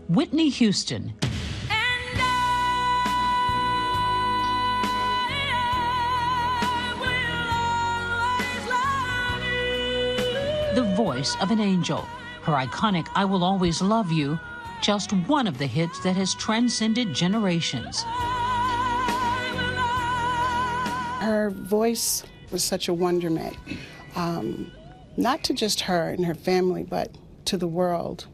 Whitney Houston. The voice of an angel. Her iconic I Will Always Love You, just one of the hits that has transcended generations. Her voice was such a wonderment, not to just her and her family, but to the world.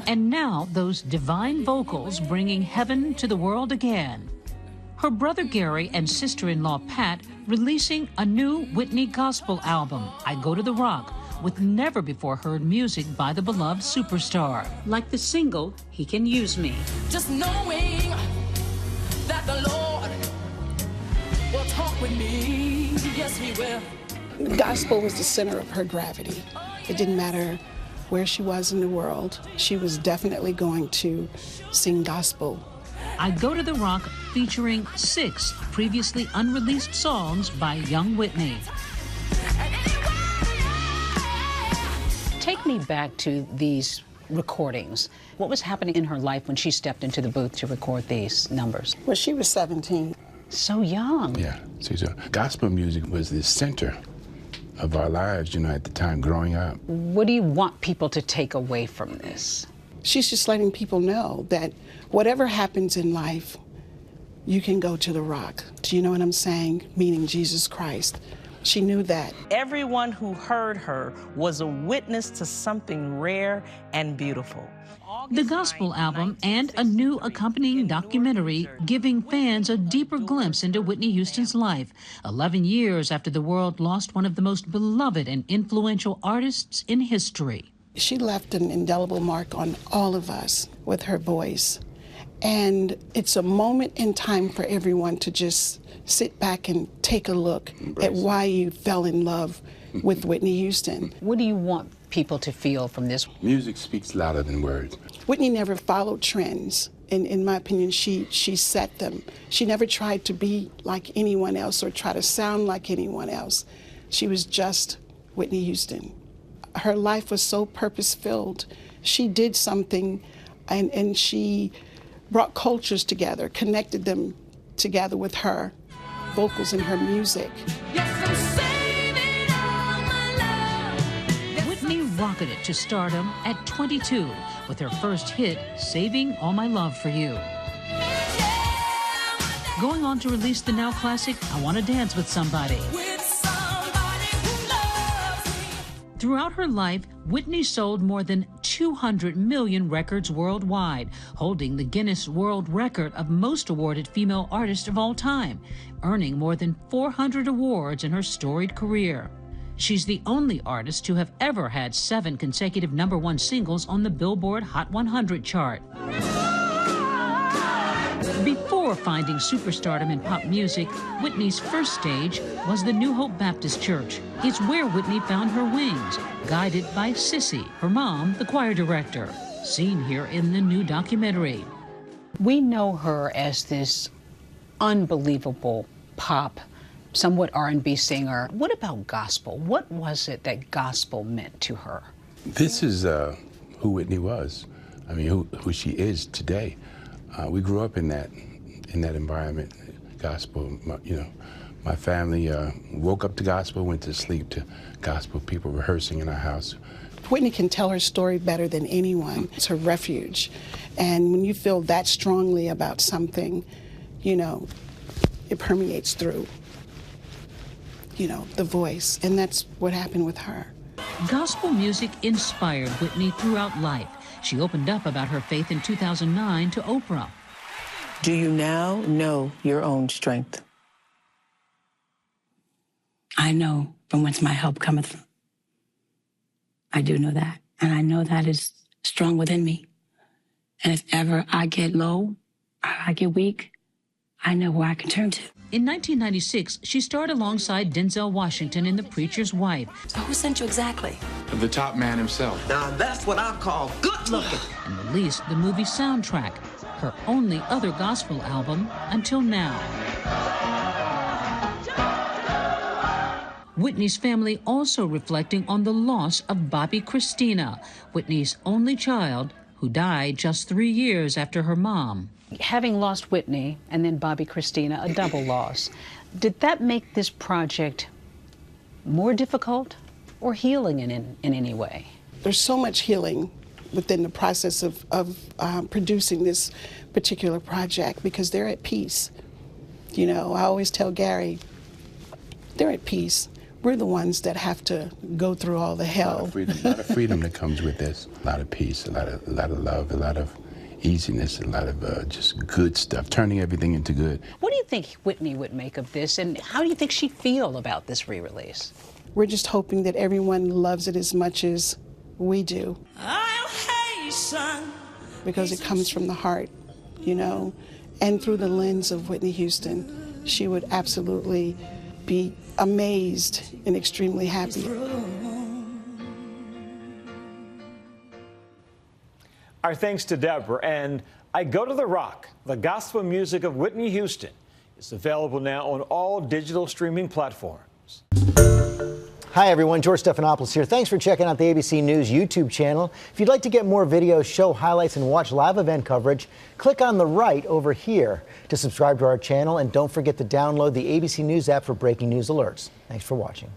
And now those divine vocals bringing heaven to the world again. Her brother Gary and sister-in-law Pat releasing a new Whitney gospel album, I Go to the Rock, with never-before-heard music by the beloved superstar. Like the single, He Can Use Me. Just knowing that the Lord will talk with me, yes he will. Gospel was the center of her gravity. It didn't matter where she was in the world. She was definitely going to sing gospel. I Go to the Rock featuring 6 previously unreleased songs by young Whitney. Take me back to these recordings. What was happening in her life when she stepped into the booth to record these numbers? Well, she was 17. So young. Yeah, so gospel music was the center of our lives, you know, at the time growing up. What do you want people to take away from this? She's just letting people know that whatever happens in life, you can go to the rock. Do you know what I'm saying? Meaning Jesus Christ. She knew that. Everyone who heard her was a witness to something rare and beautiful. The gospel album and a new accompanying documentary giving fans a deeper glimpse into Whitney Houston's life, 11 years after the world lost one of the most beloved and influential artists in history. She left an indelible mark on all of us with her voice. And it's a moment in time for everyone to just sit back and take a look at why you fell in love with Whitney Houston. What do you want people to feel from this? Music speaks louder than words. Whitney never followed trends. In my opinion, she set them. She never tried to be like anyone else or try to sound like anyone else. She was just Whitney Houston. Her life was so purpose-filled. She did something, and she brought cultures together, connected them together with her vocals and her music. Whitney rocketed to stardom at 22 with her first hit, Saving All My Love for You. Going on to release the now classic, I Wanna Dance with Somebody. Throughout her life, Whitney sold more than 200 million records worldwide, holding the Guinness World Record of most awarded female artist of all time, earning more than 400 awards in her storied career. She's the only artist to have ever had 7 consecutive #1 singles on the Billboard Hot 100 chart. Before finding superstardom in pop music, Whitney's first stage was the New Hope Baptist Church. It's where Whitney found her wings, guided by Sissy, her mom, the choir director, seen here in the new documentary. We know her as this unbelievable pop, somewhat R&B singer. What about gospel? What was it that gospel meant to her? This is who Whitney was. I mean, who she is today. We grew up in that environment, gospel. My family woke up to gospel, went to sleep to gospel. People rehearsing in our house. Whitney can tell her story better than anyone. It's her refuge. And when you feel that strongly about something, you know, it permeates through, you know, the voice. And that's what happened with her. Gospel music inspired Whitney throughout life. She opened up about her faith in 2009 to Oprah. Do you now know your own strength? I know from whence my help cometh from. I do know that. And I know that is strong within me. And if ever I get low, or I get weak, I know where I can turn to. In 1996, she starred alongside Denzel Washington in The Preacher's Wife. So who sent you exactly? The top man himself. Now that's what I call good looking. And released the movie soundtrack, her only other gospel album until now. Whitney's family also reflecting on the loss of Bobby Christina, Whitney's only child, who died just 3 years after her mom. Having lost Whitney and then Bobby Christina, a double loss, did that make this project more difficult or healing in any way? There's so much healing within the process of producing this particular project because they're at peace. You know, I always tell Gary, they're at peace. We're the ones that have to go through all the hell. A lot of freedom that comes with this, a lot of peace, a lot of love, a lot of easiness, a lot of just good stuff, turning everything into good. What do you think Whitney would make of this, and how do you think she'd feel about this re-release? We're just hoping that everyone loves it as much as we do. Because it comes from the heart, you know, and through the lens of Whitney Houston. She would absolutely be amazed and extremely happy. Our thanks to Deborah. And I Go to the Rock, the gospel music of Whitney Houston, is available now on all digital streaming platforms. Hi, everyone. George Stephanopoulos here. Thanks for checking out the ABC News YouTube channel. If you'd like to get more videos, show highlights, and watch live event coverage, click on the right over here to subscribe to our channel. And don't forget to download the ABC News app for breaking news alerts. Thanks for watching.